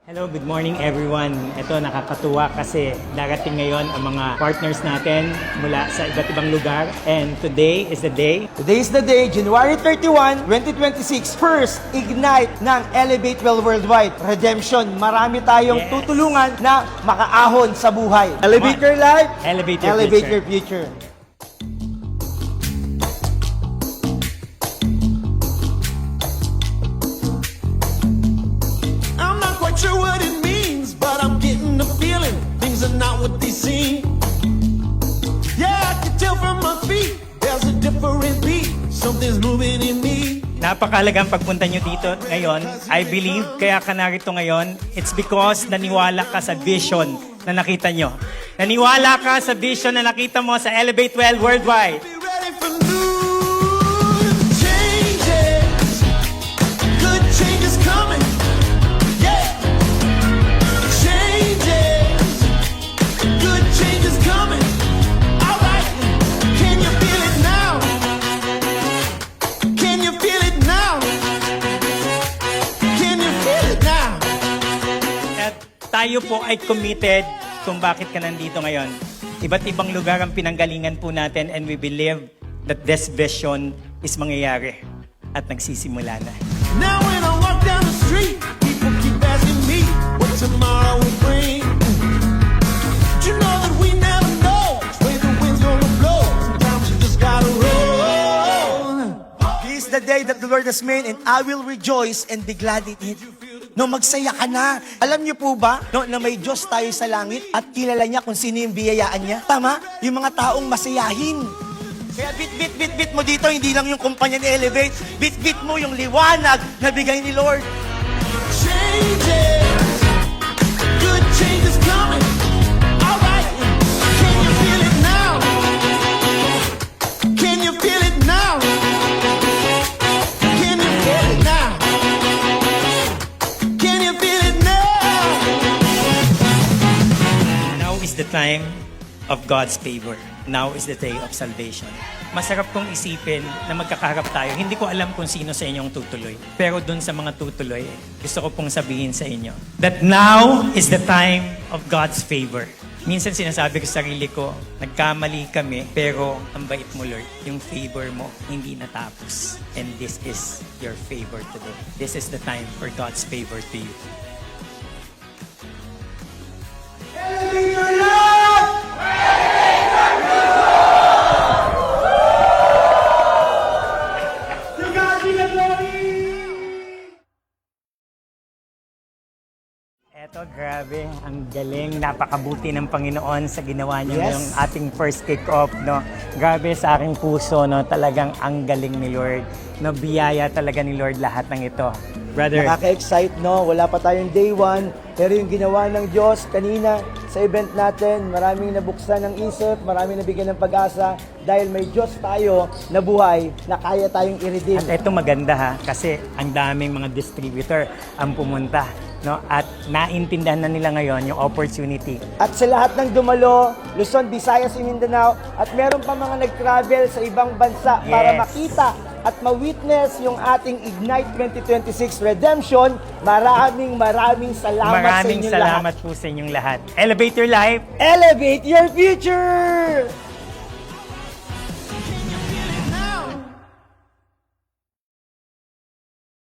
Hello, good morning everyone. Ito nakakatuwa kasi darating ngayon ang mga partners natin mula sa iba't ibang lugar. And today is the day. Today is the day, January 31, 2026, first Ignite ng Elevate Well Worldwide Redemption. Marami tayong tutulungan na makaahon sa buhay. Elevate your life, Elevate your future. I'm not quite sure what it means, but I'm getting the feeling things are not what they seem. Yeah, I can tell from my feet, there's a different beat. Something's moving in me. Napakahalagang pagpunta nyo dito ngayon. I believe kaya ka narito ngayon. It's because naniwala ka sa vision na nakita nyo. Naniwala ka sa vision na nakita mo sa Elevate Well Worldwide. Be ready for new changes. Good changes coming. Yeah. Changes. Good changes coming. All right. Can you feel it now? Can you feel it now? Can you feel it now? At tayo po ay committed kung bakit ka nandito ngayon. Iba't ibang lugar ang pinanggalingan po natin and we believe that this vision is mangyayari at nagsisimula na. Now when I walk down the street, people keep asking me what tomorrow will bring. But you know that we never know which way the wind's gonna blow. Sometimes you just gotta roll. This is the day that the Lord has made, and I will rejoice and be glad in it. No, magsaya ka na. Alam niyo po ba, no, na may Diyos tayo sa langit at kilala niya kung sino yung biyayaan niya? Tama? Yung mga taong masayahin. Kaya bit mo dito, hindi lang yung kumpanya ni Elevate. Bit mo yung liwanag na bigay ni Lord. Changes, good changes coming. All right, can you feel it now? Can you feel it now? Can you feel it now? Can you feel it now? Now is the time of God's favor. Now is the day of salvation. Masarap kong isipin na magkakaharap tayo. Hindi ko alam kung sino sa inyong tutuloy. Pero dun sa mga tutuloy, gusto ko pong sabihin sa inyo that now is the time of God's favor. Minsan sinasabi ko sa sarili ko, nagkamali kami, pero ang bait mo, Lord. Yung favor mo, hindi natapos. And this is your favor today. This is the time for God's favor to you. Elevate your life! To God be the glory! Eto, grabe, ang galing, napakabuti ng Panginoon sa ginawa niyo Yes. yung ating first kick-off, no? Grabe sa aking puso, no? Talagang ang galing ni Lord. No, biyaya talaga ni Lord lahat ng ito. Brother, Nakaka-excite, no? Wala pa tayong day one, pero yung ginawa ng Diyos kanina sa event natin, maraming nabuksan ng isip, maraming nabigyan ng pag-asa dahil may Diyos tayo na buhay na kaya tayong i-redeem. at ito maganda ha, kasi ang daming mga distributor ang pumunta, no? At naintindihan na nila ngayon yung opportunity. At sa lahat ng dumalo, Luzon, Visayas, Mindanao, at meron pa mga nag-travel sa ibang bansa para Yes. makita at ma-witness yung ating Ignite 2026 Redemption. Maraming salamat sa Maraming inyong salamat lahat. po sa inyong lahat. Elevate your life. Elevate your future!